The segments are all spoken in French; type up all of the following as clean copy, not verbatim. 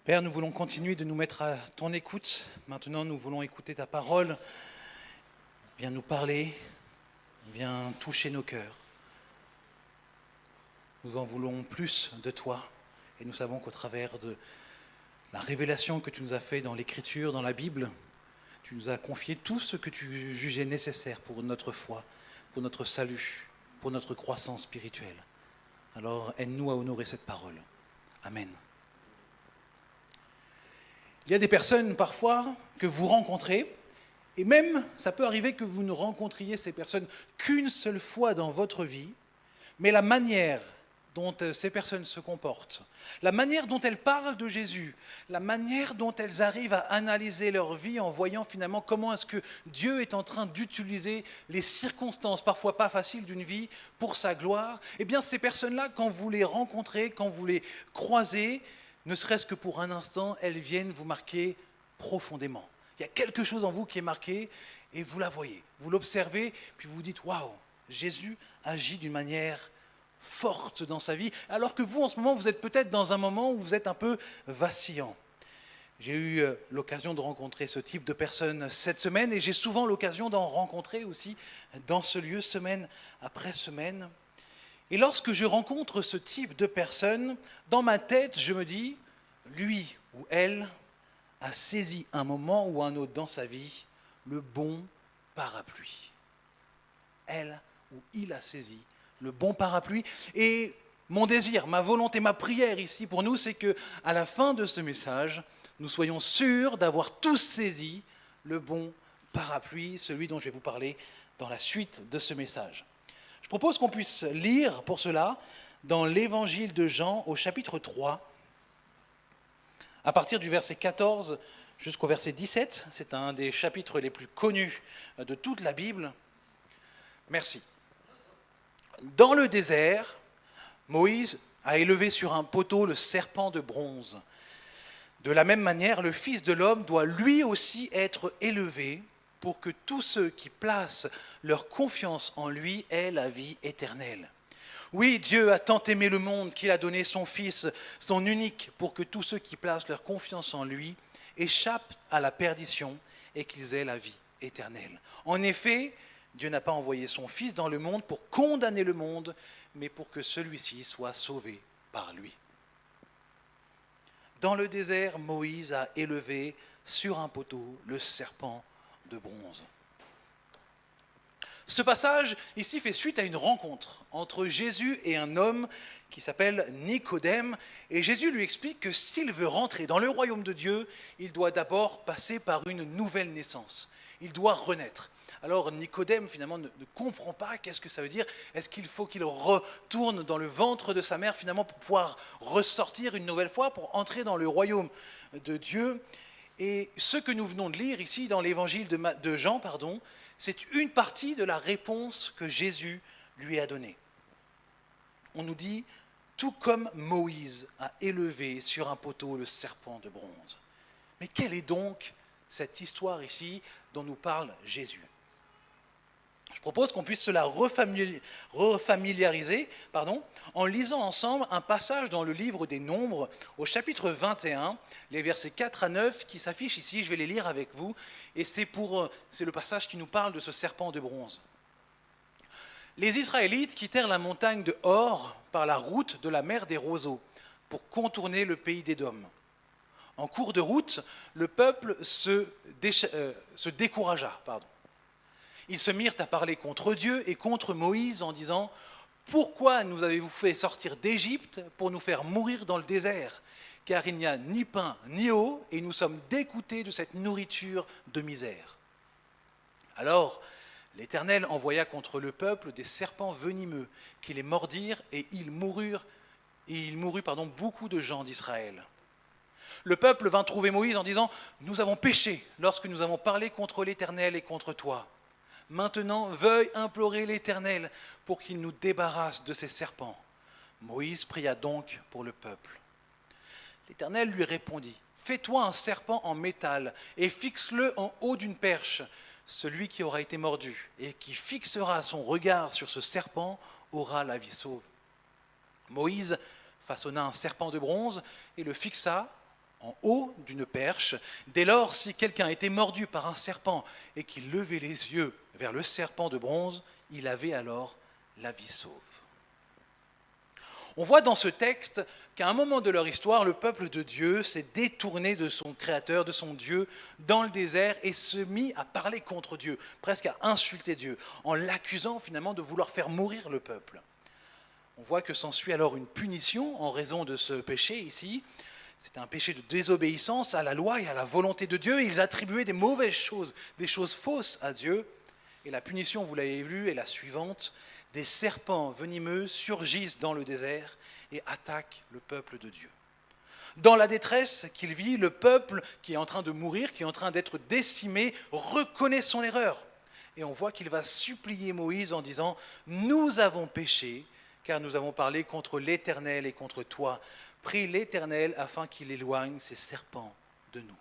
Père, nous voulons continuer de nous mettre à ton écoute. Maintenant, nous voulons écouter ta parole. Viens nous parler, viens toucher nos cœurs. Nous en voulons plus de toi et nous savons qu'au travers de la révélation que tu nous as faite dans l'Écriture, dans la Bible, tu nous as confié tout ce que tu jugeais nécessaire pour notre foi, pour notre salut, pour notre croissance spirituelle. Alors, aide-nous à honorer cette parole. Amen. Il y a des personnes parfois que vous rencontrez, et même ça peut arriver que vous ne rencontriez ces personnes qu'une seule fois dans votre vie, mais la manière dont ces personnes se comportent, la manière dont elles parlent de Jésus, la manière dont elles arrivent à analyser leur vie en voyant finalement comment est-ce que Dieu est en train d'utiliser les circonstances, parfois pas faciles d'une vie, pour sa gloire, eh bien ces personnes-là, quand vous les rencontrez, quand vous les croisez, ne serait-ce que pour un instant, elles viennent vous marquer profondément. Il y a quelque chose en vous qui est marqué et vous la voyez, vous l'observez, puis vous vous dites « Waouh, Jésus agit d'une manière forte dans sa vie », alors que vous, en ce moment, vous êtes peut-être dans un moment où vous êtes un peu vacillant. J'ai eu l'occasion de rencontrer ce type de personnes cette semaine et j'ai souvent l'occasion d'en rencontrer aussi dans ce lieu semaine après semaine. Et lorsque je rencontre ce type de personnes, dans ma tête, je me dis, lui ou elle a saisi un moment ou un autre dans sa vie le bon parapluie. Elle ou il a saisi le bon parapluie. Et mon désir, ma volonté, ma prière ici pour nous, c'est qu'à la fin de ce message, nous soyons sûrs d'avoir tous saisi le bon parapluie, celui dont je vais vous parler dans la suite de ce message. Je propose qu'on puisse lire pour cela dans l'évangile de Jean au chapitre 3, à partir du verset 14 jusqu'au verset 17. C'est un des chapitres les plus connus de toute la Bible. Merci. Dans le désert, Moïse a élevé sur un poteau le serpent de bronze. De la même manière, le Fils de l'homme doit lui aussi être élevé pour que tous ceux qui placent leur confiance en lui aient la vie éternelle. Oui, Dieu a tant aimé le monde qu'il a donné son Fils, son unique, pour que tous ceux qui placent leur confiance en lui échappent à la perdition et qu'ils aient la vie éternelle. En effet, Dieu n'a pas envoyé son Fils dans le monde pour condamner le monde, mais pour que celui-ci soit sauvé par lui. Dans le désert, Moïse a élevé sur un poteau le serpent de bronze. Ce passage ici fait suite à une rencontre entre Jésus et un homme qui s'appelle Nicodème. Et Jésus lui explique que s'il veut rentrer dans le royaume de Dieu, il doit d'abord passer par une nouvelle naissance. Il doit renaître. Alors Nicodème finalement ne comprend pas qu'est-ce que ça veut dire. Est-ce qu'il faut qu'il retourne dans le ventre de sa mère finalement pour pouvoir ressortir une nouvelle fois, pour entrer dans le royaume de Dieu? Et ce que nous venons de lire ici dans l'évangile de Jean, c'est une partie de la réponse que Jésus lui a donnée. On nous dit, tout comme Moïse a élevé sur un poteau le serpent de bronze. Mais quelle est donc cette histoire ici dont nous parle Jésus ? Je propose qu'on puisse se la refamiliariser en lisant ensemble un passage dans le livre des Nombres, au chapitre 21, les versets 4 à 9 qui s'affichent ici, je vais les lire avec vous, et c'est le passage qui nous parle de ce serpent de bronze. Les Israélites quittèrent la montagne de Hor par la route de la mer des roseaux pour contourner le pays d'Édom. En cours de route, le peuple se découragea. Ils se mirent à parler contre Dieu et contre Moïse en disant « Pourquoi nous avez-vous fait sortir d'Égypte pour nous faire mourir dans le désert ? Car il n'y a ni pain ni eau et nous sommes dégoûtés de cette nourriture de misère. » Alors l'Éternel envoya contre le peuple des serpents venimeux qui les mordirent et il mourut beaucoup de gens d'Israël. Le peuple vint trouver Moïse en disant « Nous avons péché lorsque nous avons parlé contre l'Éternel et contre toi. Maintenant, veuille implorer l'Éternel pour qu'il nous débarrasse de ces serpents. » Moïse pria donc pour le peuple. L'Éternel lui répondit, « Fais-toi un serpent en métal et fixe-le en haut d'une perche. Celui qui aura été mordu et qui fixera son regard sur ce serpent aura la vie sauve. » Moïse façonna un serpent de bronze et le fixa en haut d'une perche. Dès lors, si quelqu'un était mordu par un serpent et qu'il levait les yeux vers le serpent de bronze, il avait alors la vie sauve. On voit dans ce texte qu'à un moment de leur histoire, le peuple de Dieu s'est détourné de son Créateur, de son Dieu, dans le désert et se mit à parler contre Dieu, presque à insulter Dieu, en l'accusant finalement de vouloir faire mourir le peuple. On voit que s'ensuit alors une punition en raison de ce péché ici. C'était un péché de désobéissance à la loi et à la volonté de Dieu. Ils attribuaient des mauvaises choses, des choses fausses à Dieu. Et la punition, vous l'avez vu, est la suivante. Des serpents venimeux surgissent dans le désert et attaquent le peuple de Dieu. Dans la détresse qu'il vit, le peuple qui est en train de mourir, qui est en train d'être décimé, reconnaît son erreur. Et on voit qu'il va supplier Moïse en disant « Nous avons péché, car nous avons parlé contre l'Éternel et contre toi. Prie l'Éternel afin qu'il éloigne ces serpents de nous. »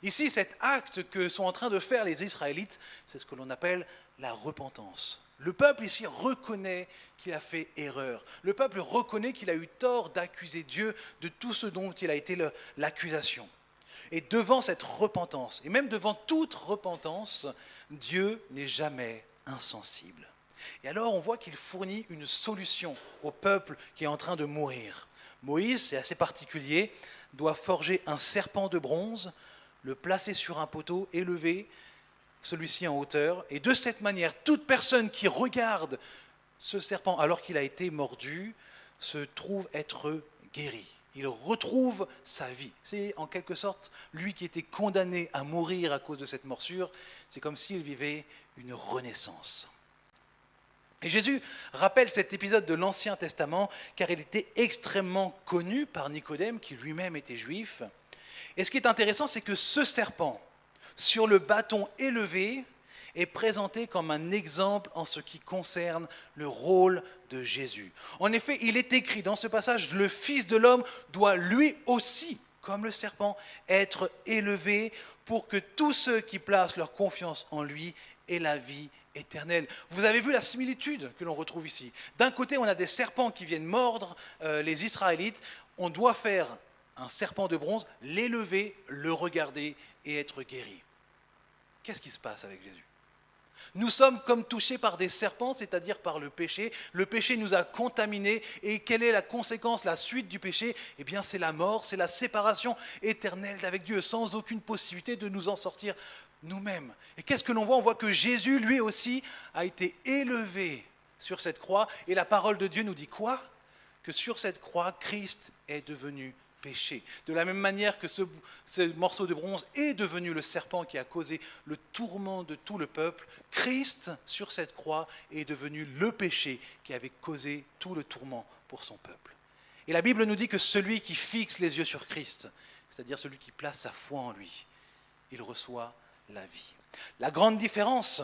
Ici, cet acte que sont en train de faire les Israélites, c'est ce que l'on appelle la repentance. Le peuple ici reconnaît qu'il a fait erreur. Le peuple reconnaît qu'il a eu tort d'accuser Dieu de tout ce dont il a été l'accusation. Et devant cette repentance, et même devant toute repentance, Dieu n'est jamais insensible. Et alors on voit qu'il fournit une solution au peuple qui est en train de mourir. Moïse, c'est assez particulier, doit forger un serpent de bronze, le placer sur un poteau élevé, celui-ci en hauteur, et de cette manière, toute personne qui regarde ce serpent alors qu'il a été mordu se trouve être guéri. Il retrouve sa vie. C'est en quelque sorte lui qui était condamné à mourir à cause de cette morsure. C'est comme s'il vivait une renaissance. Et Jésus rappelle cet épisode de l'Ancien Testament car il était extrêmement connu par Nicodème qui lui-même était juif. Et ce qui est intéressant, c'est que ce serpent, sur le bâton élevé, est présenté comme un exemple en ce qui concerne le rôle de Jésus. En effet, il est écrit dans ce passage, le Fils de l'homme doit lui aussi, comme le serpent, être élevé pour que tous ceux qui placent leur confiance en lui aient la vie éternelle. Vous avez vu la similitude que l'on retrouve ici. D'un côté, on a des serpents qui viennent mordre les Israélites. On doit faire un serpent de bronze, l'élever, le regarder et être guéri. Qu'est-ce qui se passe avec Jésus ? Nous sommes comme touchés par des serpents, c'est-à-dire par le péché. Le péché nous a contaminés. Et quelle est la conséquence, la suite du péché ? Eh bien, c'est la mort, c'est la séparation éternelle d'avec Dieu, sans aucune possibilité de nous en sortir nous-mêmes. Et qu'est-ce que l'on voit ? On voit que Jésus, lui aussi, a été élevé sur cette croix. Et la parole de Dieu nous dit quoi ? Que sur cette croix, Christ est devenu péché. De la même manière que ce morceau de bronze est devenu le serpent qui a causé le tourment de tout le peuple, Christ, sur cette croix, est devenu le péché qui avait causé tout le tourment pour son peuple. Et la Bible nous dit que celui qui fixe les yeux sur Christ, c'est-à-dire celui qui place sa foi en lui, il reçoit la vie. La grande différence,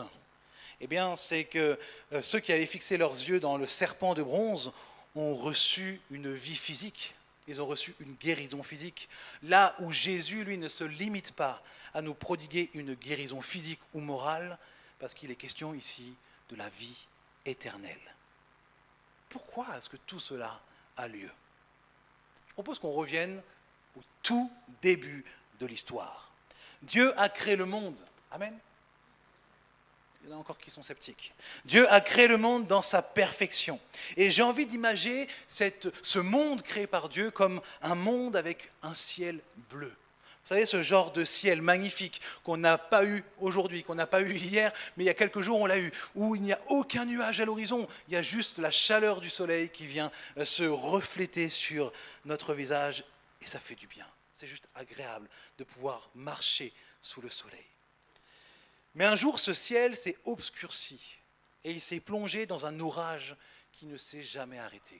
eh bien, c'est que ceux qui avaient fixé leurs yeux dans le serpent de bronze ont reçu une vie physique. Ils ont reçu une guérison physique. Là où Jésus, lui, ne se limite pas à nous prodiguer une guérison physique ou morale, parce qu'il est question ici de la vie éternelle. Pourquoi est-ce que tout cela a lieu ? Je propose qu'on revienne au tout début de l'histoire. Dieu a créé le monde. Amen. Il y en a encore qui sont sceptiques. Dieu a créé le monde dans sa perfection. Et j'ai envie d'imaginer ce monde créé par Dieu comme un monde avec un ciel bleu. Vous savez, ce genre de ciel magnifique qu'on n'a pas eu aujourd'hui, qu'on n'a pas eu hier, mais il y a quelques jours on l'a eu, où il n'y a aucun nuage à l'horizon, il y a juste la chaleur du soleil qui vient se refléter sur notre visage et ça fait du bien. C'est juste agréable de pouvoir marcher sous le soleil. Mais un jour, ce ciel s'est obscurci et il s'est plongé dans un orage qui ne s'est jamais arrêté.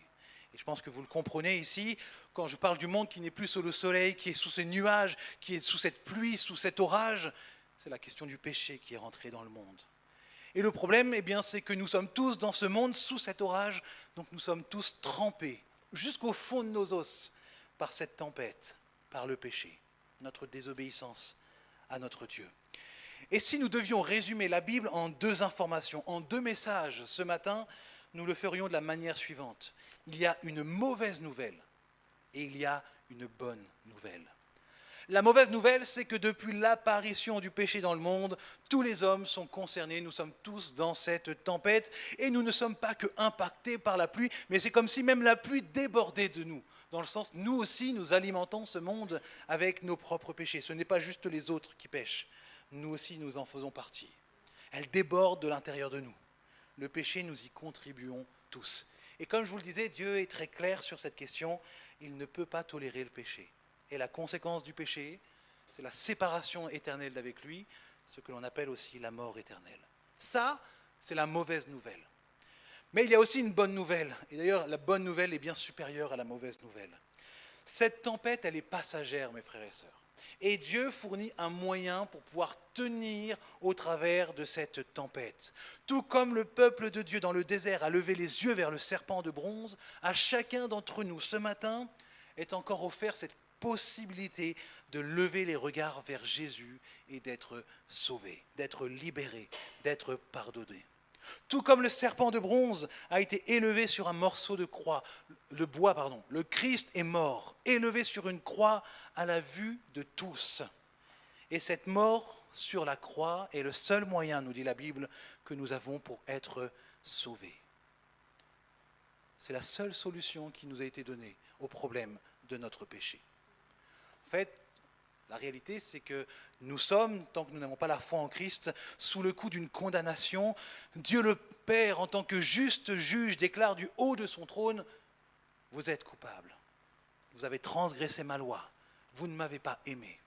Et je pense que vous le comprenez ici, quand je parle du monde qui n'est plus sous le soleil, qui est sous ces nuages, qui est sous cette pluie, sous cet orage, c'est la question du péché qui est rentré dans le monde. Et le problème, eh bien, c'est que nous sommes tous dans ce monde sous cet orage, donc nous sommes tous trempés jusqu'au fond de nos os par cette tempête, par le péché, notre désobéissance à notre Dieu. Et si nous devions résumer la Bible en 2 informations, en 2 messages ce matin, nous le ferions de la manière suivante. Il y a une mauvaise nouvelle et il y a une bonne nouvelle. La mauvaise nouvelle, c'est que depuis l'apparition du péché dans le monde, tous les hommes sont concernés, nous sommes tous dans cette tempête et nous ne sommes pas que impactés par la pluie, mais c'est comme si même la pluie débordait de nous. Dans le sens, nous aussi, nous alimentons ce monde avec nos propres péchés. Ce n'est pas juste les autres qui pêchent, nous aussi, nous en faisons partie. Elle déborde de l'intérieur de nous. Le péché, nous y contribuons tous. Et comme je vous le disais, Dieu est très clair sur cette question, il ne peut pas tolérer le péché. Et la conséquence du péché, c'est la séparation éternelle avec lui, ce que l'on appelle aussi la mort éternelle. Ça, c'est la mauvaise nouvelle. Mais il y a aussi une bonne nouvelle. Et d'ailleurs, la bonne nouvelle est bien supérieure à la mauvaise nouvelle. Cette tempête, elle est passagère, mes frères et sœurs. Et Dieu fournit un moyen pour pouvoir tenir au travers de cette tempête. Tout comme le peuple de Dieu dans le désert a levé les yeux vers le serpent de bronze, à chacun d'entre nous ce matin est encore offert cette possibilité de lever les regards vers Jésus et d'être sauvé, d'être libéré, d'être pardonné. Tout comme le serpent de bronze a été élevé sur un morceau de croix, le Christ est mort, élevé sur une croix à la vue de tous. Et cette mort sur la croix est le seul moyen, nous dit la Bible, que nous avons pour être sauvés. C'est la seule solution qui nous a été donnée au problème de notre péché. En fait, la réalité, c'est que nous sommes, tant que nous n'avons pas la foi en Christ, sous le coup d'une condamnation. Dieu le Père, en tant que juste juge, déclare du haut de son trône, « Vous êtes coupable, vous avez transgressé ma loi, vous ne m'avez pas aimé. »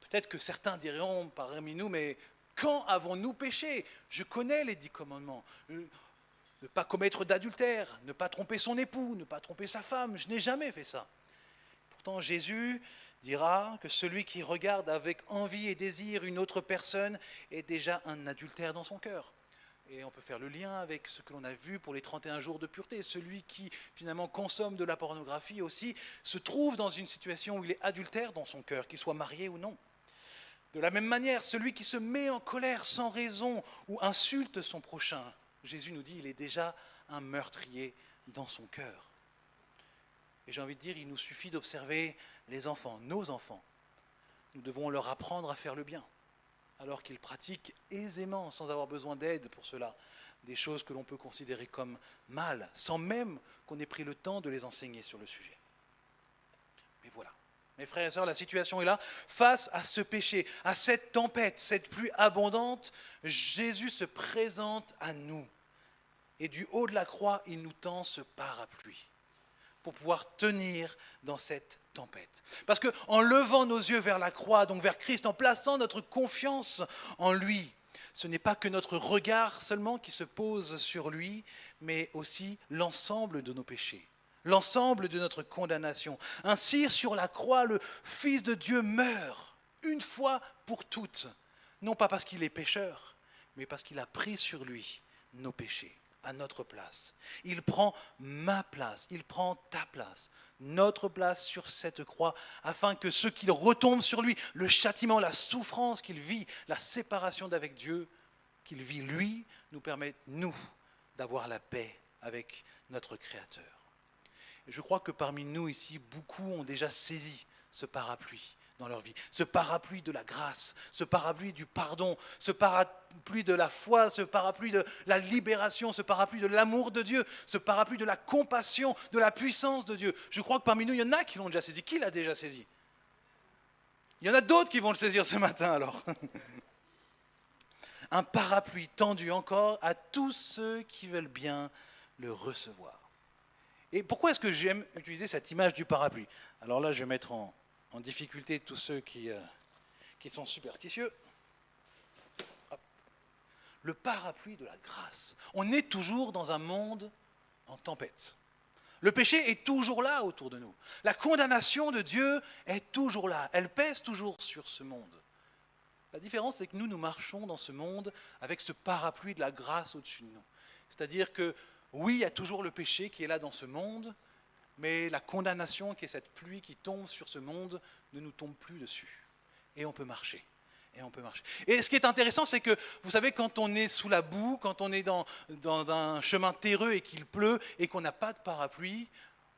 Peut-être que certains diront parmi nous, mais quand avons-nous péché? Je connais les 10 commandements. Ne pas commettre d'adultère, ne pas tromper son époux, ne pas tromper sa femme, je n'ai jamais fait ça. Pourtant, Jésus dira que celui qui regarde avec envie et désir une autre personne est déjà un adultère dans son cœur. Et on peut faire le lien avec ce que l'on a vu pour les 31 jours de pureté. Celui qui finalement consomme de la pornographie aussi se trouve dans une situation où il est adultère dans son cœur, qu'il soit marié ou non. De la même manière, celui qui se met en colère sans raison ou insulte son prochain, Jésus nous dit qu'il est déjà un meurtrier dans son cœur. Et j'ai envie de dire, il nous suffit d'observer les enfants, nos enfants. Nous devons leur apprendre à faire le bien, alors qu'ils pratiquent aisément, sans avoir besoin d'aide pour cela, des choses que l'on peut considérer comme mal, sans même qu'on ait pris le temps de les enseigner sur le sujet. Mais voilà, mes frères et sœurs, la situation est là. Face à ce péché, à cette tempête, cette pluie abondante, Jésus se présente à nous. Et du haut de la croix, il nous tend ce parapluie pour pouvoir tenir dans cette tempête. Parce qu'en levant nos yeux vers la croix, donc vers Christ, en plaçant notre confiance en lui, ce n'est pas que notre regard seulement qui se pose sur lui, mais aussi l'ensemble de nos péchés, l'ensemble de notre condamnation. Ainsi, sur la croix, le Fils de Dieu meurt une fois pour toutes, non pas parce qu'il est pécheur, mais parce qu'il a pris sur lui nos péchés à notre place. Il prend ma place, il prend ta place, notre place sur cette croix, afin que ce qui retombe sur lui, le châtiment, la souffrance qu'il vit, la séparation d'avec Dieu, qu'il vit lui, nous permette, nous, d'avoir la paix avec notre Créateur. Et je crois que parmi nous ici, beaucoup ont déjà saisi ce parapluie dans leur vie, ce parapluie de la grâce, ce parapluie du pardon, ce parapluie de la foi, ce parapluie de la libération, ce parapluie de l'amour de Dieu, ce parapluie de la compassion, de la puissance de Dieu. Je crois que parmi nous, il y en a qui l'ont déjà saisi. Qui l'a déjà saisi? Il y en a d'autres qui vont le saisir ce matin alors. Un parapluie tendu encore à tous ceux qui veulent bien le recevoir. Et pourquoi est-ce que j'aime utiliser cette image du parapluie? Alors là, je vais mettre en difficulté tous ceux qui sont superstitieux. Hop. Le parapluie de la grâce. On est toujours dans un monde en tempête. Le péché est toujours là autour de nous. La condamnation de Dieu est toujours là. Elle pèse toujours sur ce monde. La différence, c'est que nous marchons dans ce monde avec ce parapluie de la grâce au-dessus de nous. C'est-à-dire que, oui, il y a toujours le péché qui est là dans ce monde, mais la condamnation, qui est cette pluie qui tombe sur ce monde, ne nous tombe plus dessus. Et on peut marcher. Et ce qui est intéressant, c'est que, vous savez, quand on est sous la boue, quand on est dans un chemin terreux et qu'il pleut, et qu'on n'a pas de parapluie,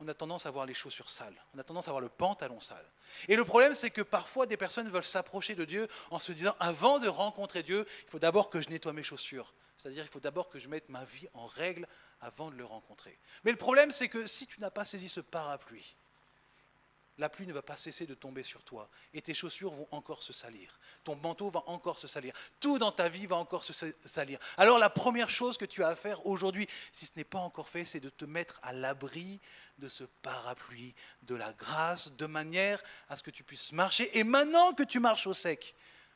on a tendance à avoir les chaussures sales, on a tendance à avoir le pantalon sale. Et le problème, c'est que parfois des personnes veulent s'approcher de Dieu en se disant, avant de rencontrer Dieu, il faut d'abord que je nettoie mes chaussures. C'est-à-dire, il faut d'abord que je mette ma vie en règle avant de le rencontrer. Mais le problème, c'est que si tu n'as pas saisi ce parapluie, la pluie ne va pas cesser de tomber sur toi et tes chaussures vont encore se salir. Ton manteau va encore se salir. Tout dans ta vie va encore se salir. Alors la première chose que tu as à faire aujourd'hui, si ce n'est pas encore fait, c'est de te mettre à l'abri de ce parapluie de la grâce, de manière à ce que tu puisses marcher. Et maintenant que tu marches au sec,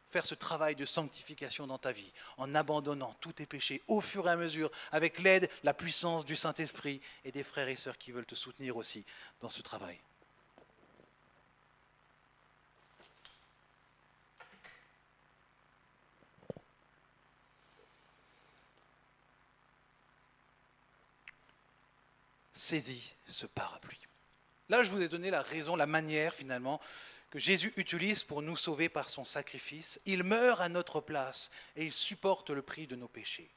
faire ce travail de sanctification dans ta vie, en abandonnant tous tes péchés au fur et à mesure, avec l'aide, la puissance du Saint-Esprit et des frères et sœurs qui veulent te soutenir aussi dans ce travail. Saisis ce parapluie. Là, je vous ai donné la raison, la manière finalement que Jésus utilise pour nous sauver par son sacrifice. Il meurt à notre place et il supporte le prix de nos péchés.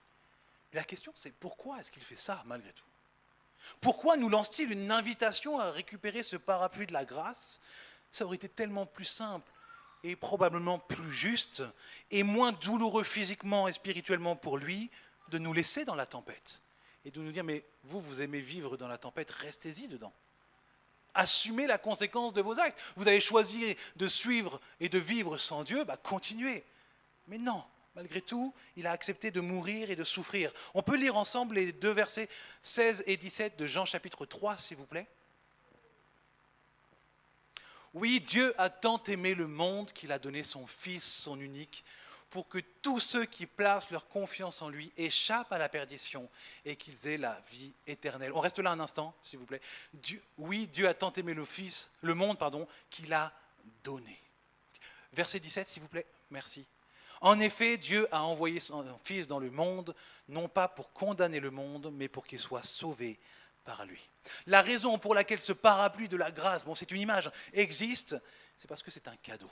Et la question, c'est pourquoi est-ce qu'il fait ça malgré tout? Pourquoi nous lance-t-il une invitation à récupérer ce parapluie de la grâce? Ça aurait été tellement plus simple et probablement plus juste et moins douloureux physiquement et spirituellement pour lui de nous laisser dans la tempête et de nous dire, mais vous aimez vivre dans la tempête, restez-y dedans. Assumez la conséquence de vos actes. Vous avez choisi de suivre et de vivre sans Dieu, continuez. Mais non, malgré tout, il a accepté de mourir et de souffrir. On peut lire ensemble les 2 versets 16 et 17 de Jean chapitre 3, s'il vous plaît. Oui, Dieu a tant aimé le monde qu'il a donné son Fils, son unique, pour que tous ceux qui placent leur confiance en lui échappent à la perdition et qu'ils aient la vie éternelle. On reste là un instant, s'il vous plaît. Dieu a tant aimé le monde, qu'il a donné. Verset 17, s'il vous plaît. Merci. En effet, Dieu a envoyé son Fils dans le monde, non pas pour condamner le monde, mais pour qu'il soit sauvé par lui. La raison pour laquelle ce parapluie de la grâce, c'est une image, existe, c'est parce que c'est un cadeau.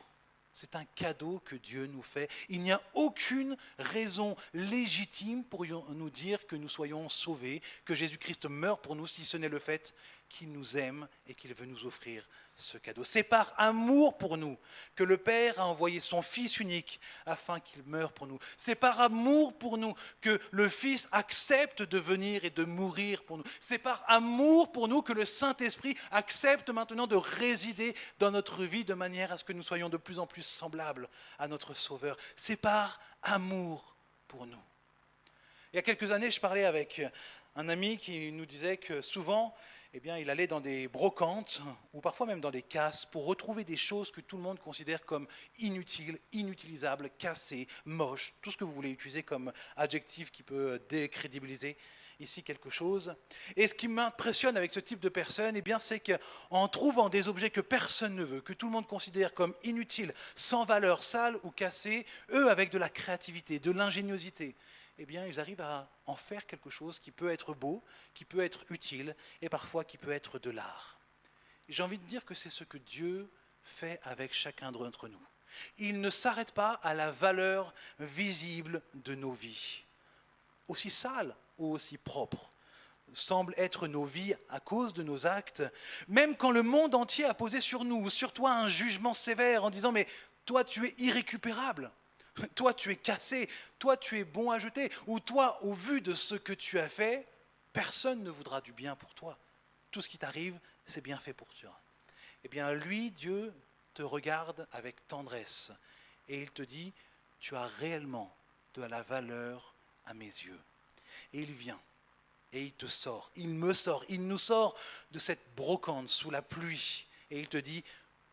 C'est un cadeau que Dieu nous fait. Il n'y a aucune raison légitime pour nous dire que nous soyons sauvés, que Jésus-Christ meurt pour nous, si ce n'est le fait qu'il nous aime et qu'il veut nous offrir ce cadeau. C'est par amour pour nous que le Père a envoyé son Fils unique afin qu'il meure pour nous. C'est par amour pour nous que le Fils accepte de venir et de mourir pour nous. C'est par amour pour nous que le Saint-Esprit accepte maintenant de résider dans notre vie de manière à ce que nous soyons de plus en plus semblables à notre Sauveur. C'est par amour pour nous. Il y a quelques années, je parlais avec un ami qui nous disait que souvent, il allait dans des brocantes ou parfois même dans des casses pour retrouver des choses que tout le monde considère comme inutiles, inutilisables, cassées, moches, tout ce que vous voulez utiliser comme adjectif qui peut décrédibiliser ici quelque chose. Et ce qui m'impressionne avec ce type de personnes, c'est qu'en trouvant des objets que personne ne veut, que tout le monde considère comme inutiles, sans valeur, sales ou cassés, eux, avec de la créativité, de l'ingéniosité, ils arrivent à en faire quelque chose qui peut être beau, qui peut être utile et parfois qui peut être de l'art. J'ai envie de dire que c'est ce que Dieu fait avec chacun d'entre nous. Il ne s'arrête pas à la valeur visible de nos vies. Aussi sales ou aussi propres semblent être nos vies à cause de nos actes, même quand le monde entier a posé sur nous ou sur toi un jugement sévère en disant « mais toi tu es irrécupérable ». Toi, tu es cassé, toi, tu es bon à jeter, ou toi, au vu de ce que tu as fait, personne ne voudra du bien pour toi. Tout ce qui t'arrive, c'est bien fait pour toi. Lui, Dieu, te regarde avec tendresse et il te dit, tu as réellement de la valeur à mes yeux. Et il vient et il te sort, il me sort, il nous sort de cette brocante sous la pluie et il te dit,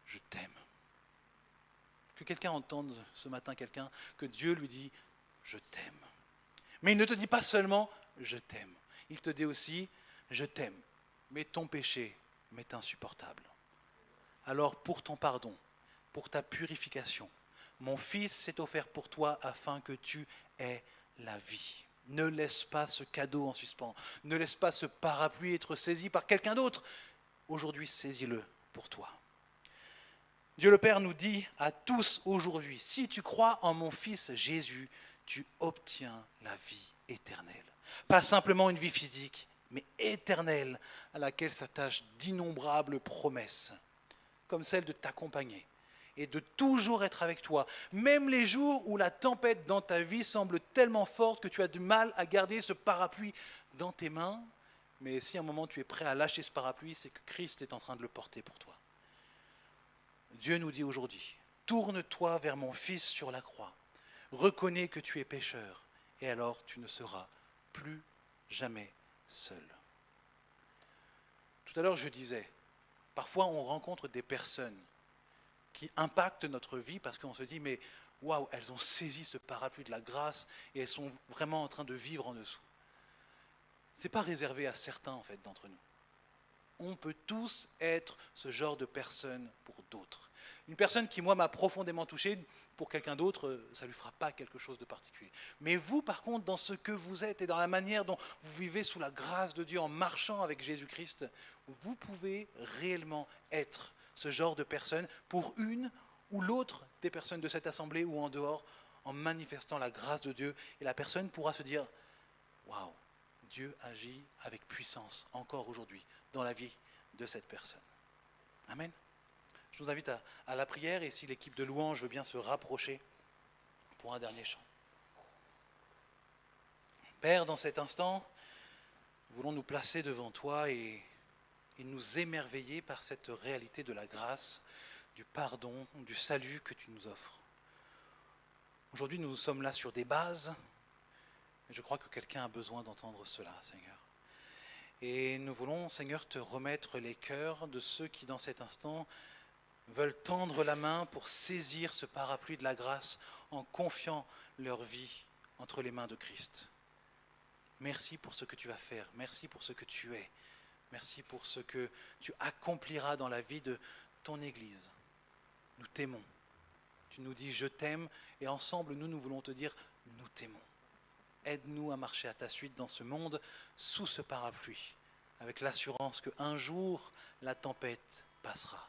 je t'aime. Que quelqu'un entende ce matin que Dieu lui dit « je t'aime ». Mais il ne te dit pas seulement « je t'aime ». Il te dit aussi « je t'aime, mais ton péché m'est insupportable. Alors pour ton pardon, pour ta purification, mon Fils s'est offert pour toi afin que tu aies la vie. Ne laisse pas ce cadeau en suspens, ne laisse pas ce parapluie être saisi par quelqu'un d'autre. Aujourd'hui, saisis-le pour toi. Dieu le Père nous dit à tous aujourd'hui, si tu crois en mon Fils Jésus, tu obtiens la vie éternelle. Pas simplement une vie physique, mais éternelle, à laquelle s'attachent d'innombrables promesses, comme celle de t'accompagner et de toujours être avec toi, même les jours où la tempête dans ta vie semble tellement forte que tu as du mal à garder ce parapluie dans tes mains. Mais si à un moment tu es prêt à lâcher ce parapluie, c'est que Christ est en train de le porter pour toi. Dieu nous dit aujourd'hui, tourne-toi vers mon Fils sur la croix, reconnais que tu es pécheur, et alors tu ne seras plus jamais seul. Tout à l'heure je disais, parfois on rencontre des personnes qui impactent notre vie parce qu'on se dit, mais waouh, elles ont saisi ce parapluie de la grâce et elles sont vraiment en train de vivre en dessous. Ce n'est pas réservé à certains en fait d'entre nous. On peut tous être ce genre de personne pour d'autres. Une personne qui, moi, m'a profondément touché, pour quelqu'un d'autre, ça ne lui fera pas quelque chose de particulier. Mais vous, par contre, dans ce que vous êtes et dans la manière dont vous vivez sous la grâce de Dieu en marchant avec Jésus-Christ, vous pouvez réellement être ce genre de personne pour une ou l'autre des personnes de cette assemblée ou en dehors, en manifestant la grâce de Dieu. Et la personne pourra se dire, waouh, Dieu agit avec puissance encore aujourd'hui dans la vie de cette personne. Amen. Je vous invite à la prière et si l'équipe de louange veut bien se rapprocher pour un dernier chant. Père, dans cet instant, nous voulons nous placer devant toi et nous émerveiller par cette réalité de la grâce, du pardon, du salut que tu nous offres. Aujourd'hui, nous sommes là sur des bases, mais je crois que quelqu'un a besoin d'entendre cela, Seigneur. Et nous voulons, Seigneur, te remettre les cœurs de ceux qui, dans cet instant, veulent tendre la main pour saisir ce parapluie de la grâce en confiant leur vie entre les mains de Christ. Merci pour ce que tu vas faire, merci pour ce que tu es, merci pour ce que tu accompliras dans la vie de ton Église. Nous t'aimons. Tu nous dis « je t'aime » et ensemble, nous voulons te dire « nous t'aimons ». Aide-nous à marcher à ta suite dans ce monde, sous ce parapluie, avec l'assurance qu'un jour, la tempête passera.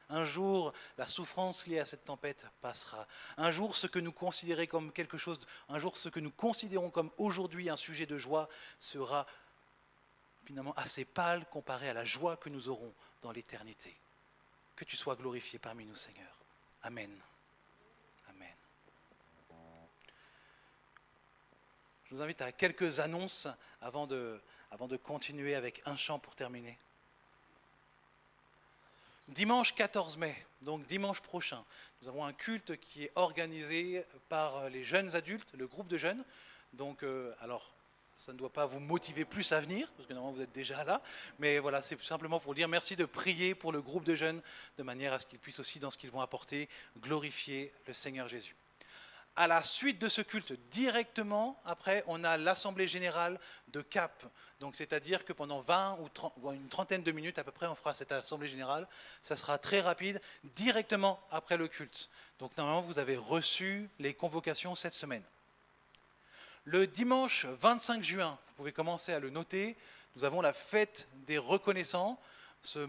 Un jour, la souffrance liée à cette tempête passera. Un jour, ce que nous considérons comme quelque chose, un jour, ce que nous considérons comme aujourd'hui un sujet de joie sera finalement assez pâle comparé à la joie que nous aurons dans l'éternité. Que tu sois glorifié parmi nous, Seigneur. Amen. Amen. Je vous invite à quelques annonces avant de continuer avec un chant pour terminer. Dimanche 14 mai, donc dimanche prochain, nous avons un culte qui est organisé par les jeunes adultes, le groupe de jeunes. Donc, alors, ça ne doit pas vous motiver plus à venir, parce que normalement vous êtes déjà là, mais voilà, c'est simplement pour dire merci de prier pour le groupe de jeunes, de manière à ce qu'ils puissent aussi, dans ce qu'ils vont apporter, glorifier le Seigneur Jésus. À la suite de ce culte, directement après, on a l'Assemblée Générale de Cap. Donc, c'est-à-dire que pendant 20 ou 30, une trentaine de minutes à peu près, on fera cette Assemblée Générale. Ça sera très rapide, directement après le culte. Donc, normalement, vous avez reçu les convocations cette semaine. Le dimanche 25 juin, vous pouvez commencer à le noter, nous avons la fête des reconnaissants. Ce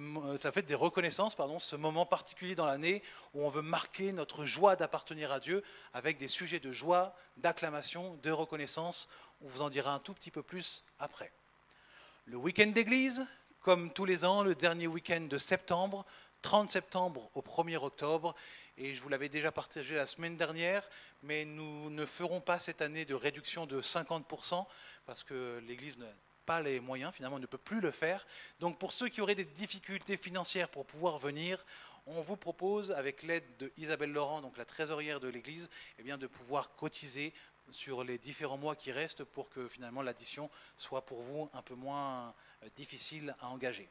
moment particulier dans l'année où on veut marquer notre joie d'appartenir à Dieu avec des sujets de joie, d'acclamation, de reconnaissance. On vous en dira un tout petit peu plus après. Le week-end d'église, comme tous les ans, le dernier week-end de septembre, 30 septembre au 1er octobre. Et je vous l'avais déjà partagé la semaine dernière, mais nous ne ferons pas cette année de réduction de 50% parce que l'église n'a pas les moyens, finalement, on ne peut plus le faire. Donc pour ceux qui auraient des difficultés financières pour pouvoir venir, on vous propose, avec l'aide d'Isabelle Laurent, donc la trésorière de l'église, eh bien, de pouvoir cotiser sur les différents mois qui restent pour que finalement l'addition soit pour vous un peu moins difficile à engager.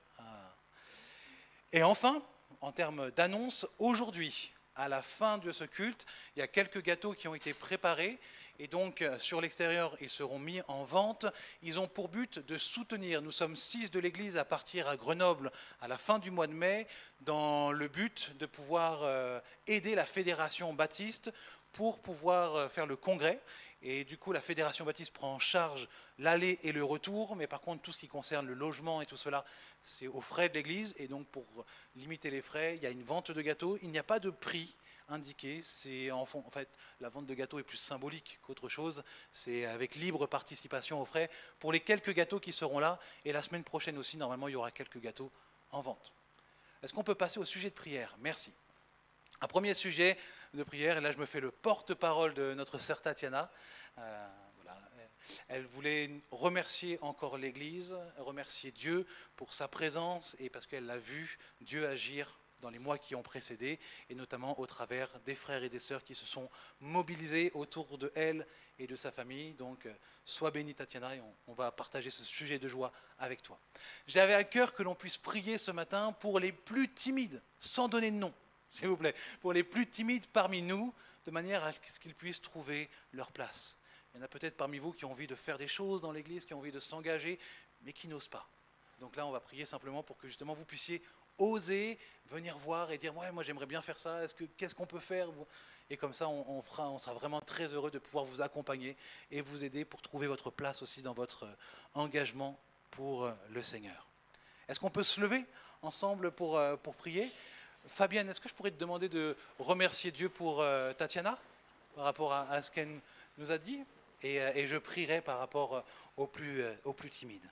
Et enfin, en termes d'annonce, aujourd'hui, à la fin de ce culte, il y a quelques gâteaux qui ont été préparés et donc sur l'extérieur, ils seront mis en vente. Ils ont pour but de soutenir, nous sommes 6 de l'église à partir à Grenoble à la fin du mois de mai, dans le but de pouvoir aider la Fédération Baptiste pour pouvoir faire le congrès. Et du coup, la Fédération Baptiste prend en charge l'aller et le retour, mais par contre, tout ce qui concerne le logement et tout cela, c'est aux frais de l'Église. Et donc, pour limiter les frais, il y a une vente de gâteaux. Il n'y a pas de prix indiqué. C'est en fait, la vente de gâteaux est plus symbolique qu'autre chose. C'est avec libre participation aux frais pour les quelques gâteaux qui seront là. Et la semaine prochaine aussi, normalement, il y aura quelques gâteaux en vente. Est-ce qu'on peut passer au sujet de prière? Merci. Un premier sujet de prière, et là je me fais le porte-parole de notre sœur Tatiana. Voilà. Elle voulait remercier encore l'Église, remercier Dieu pour sa présence et parce qu'elle a vu Dieu agir dans les mois qui ont précédé, et notamment au travers des frères et des sœurs qui se sont mobilisés autour de elle et de sa famille. Donc, sois bénie Tatiana, et on va partager ce sujet de joie avec toi. J'avais à cœur que l'on puisse prier ce matin pour les plus timides, sans donner de nom, s'il vous plaît, pour les plus timides parmi nous, de manière à ce qu'ils puissent trouver leur place. Il y en a peut-être parmi vous qui ont envie de faire des choses dans l'Église, qui ont envie de s'engager, mais qui n'osent pas. Donc là, on va prier simplement pour que justement vous puissiez oser venir voir et dire « Ouais, moi j'aimerais bien faire ça, qu'est-ce qu'on peut faire ?» Et comme ça, on sera vraiment très heureux de pouvoir vous accompagner et vous aider pour trouver votre place aussi dans votre engagement pour le Seigneur. Est-ce qu'on peut se lever ensemble pour prier ? Fabienne, est-ce que je pourrais te demander de remercier Dieu pour Tatiana par rapport à ce qu'elle nous a dit, et je prierai par rapport aux plus timides.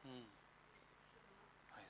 Ouais,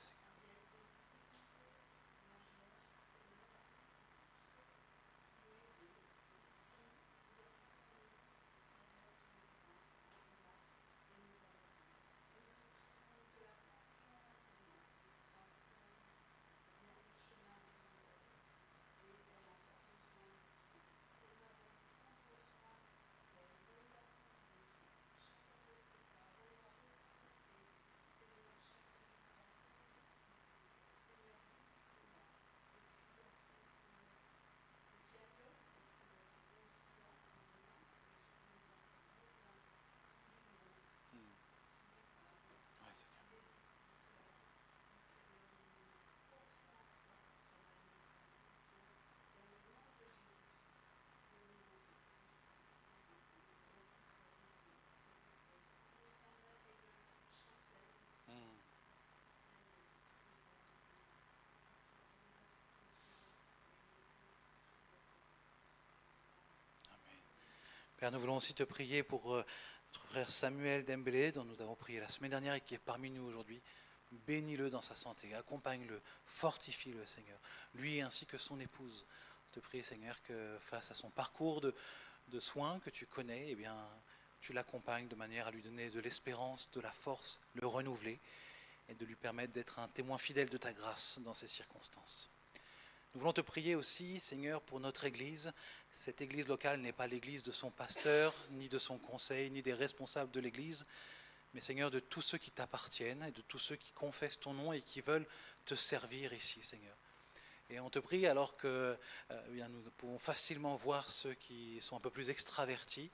Père, nous voulons aussi te prier pour notre frère Samuel Dembélé, dont nous avons prié la semaine dernière et qui est parmi nous aujourd'hui. Bénis-le dans sa santé, accompagne-le, fortifie-le, Seigneur, lui ainsi que son épouse. Je te prie, Seigneur, que face à son parcours de soins que tu connais, eh bien, tu l'accompagnes de manière à lui donner de l'espérance, de la force, le renouveler et de lui permettre d'être un témoin fidèle de ta grâce dans ces circonstances. Nous voulons te prier aussi, Seigneur, pour notre Église. Cette Église locale n'est pas l'Église de son pasteur, ni de son conseil, ni des responsables de l'Église, mais Seigneur, de tous ceux qui t'appartiennent et de tous ceux qui confessent ton nom et qui veulent te servir ici, Seigneur. Et on te prie, alors que nous pouvons facilement voir ceux qui sont un peu plus extravertis,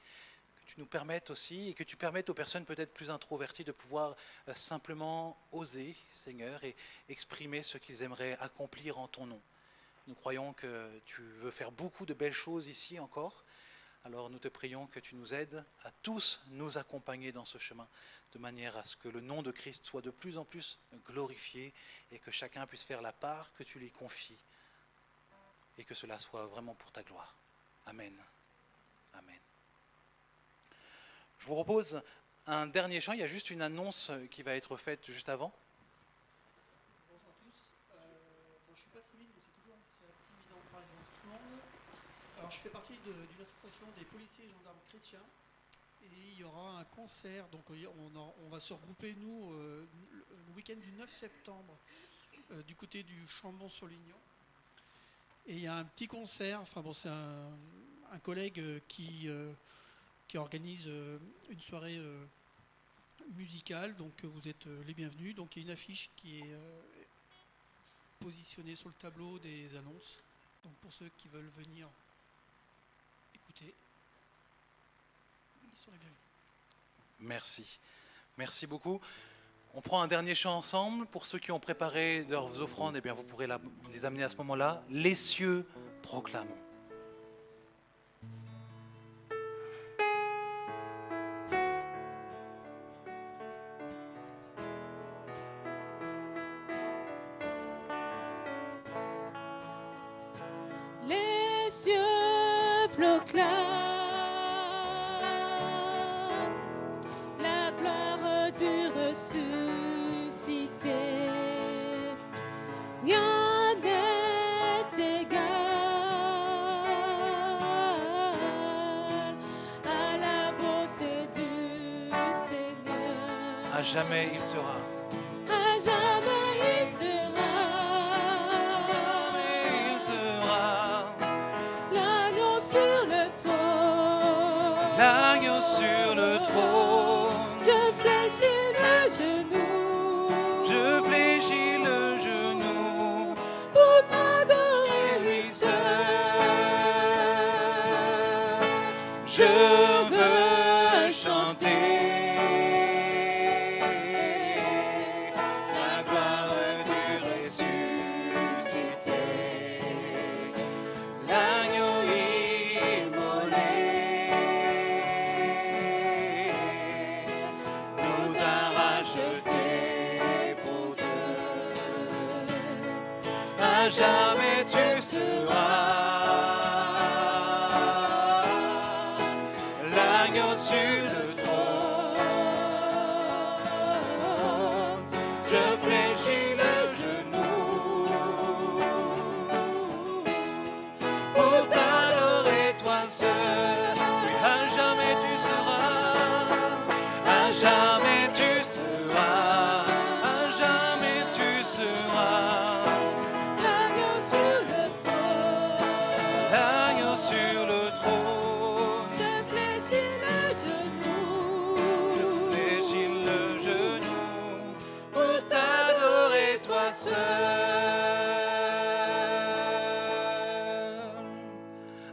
que tu nous permettes aussi, et que tu permettes aux personnes peut-être plus introverties de pouvoir simplement oser, Seigneur, et exprimer ce qu'ils aimeraient accomplir en ton nom. Nous croyons que tu veux faire beaucoup de belles choses ici encore. Alors nous te prions que tu nous aides à tous nous accompagner dans ce chemin, de manière à ce que le nom de Christ soit de plus en plus glorifié et que chacun puisse faire la part que tu lui confies et que cela soit vraiment pour ta gloire. Amen. Amen. Je vous propose un dernier chant. Il y a juste une annonce qui va être faite juste avant. Bonjour à tous. Je ne suis pas timide, mais c'est toujours assez évident de parler devant tout le monde. Alors, je fais partie d'une association des policiers et gendarmes chrétiens. Et il y aura un concert. Donc, on va se regrouper, nous, le week-end du 9 septembre, du côté du Chambon-sur-Lignon. Et il y a un petit concert. Enfin, bon, c'est un collègue qui organise une soirée musicale. Donc, vous êtes les bienvenus. Donc, il y a une affiche qui est positionné sur le tableau des annonces. Donc pour ceux qui veulent venir écouter, ils sont les bienvenus. Merci. Merci beaucoup. On prend un dernier chant ensemble. Pour ceux qui ont préparé leurs offrandes, eh bien, vous pourrez les amener à ce moment-là. Les cieux proclament. Les cieux proclament la gloire du ressuscité. Rien n'est égal à la beauté du Seigneur. À jamais il sera. À jamais il sera. Jamais il sera. L'agneau sur le trône. L'agneau sur le trône. Je fléchis le genou. Je fléchis le genou Pour m'adorer lui lui seul. seul. Je veux chanter la gloire du ressuscité, l'agneau immolé nous a rachetés pour Dieu. À jamais tu seras l'agneau sur le trône. Je fléchis le genou pour t'adorer toi seul. Oui, à jamais tu seras, à jamais tu seras, à jamais tu seras L'agneau sur le trône. l'agneau sur le trône. Je fléchis le genou. Je fléchis le genou pour t'adorer toi seul.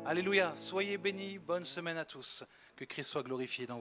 Alléluia, soyez bénis, bonne semaine à tous, que Christ soit glorifié dans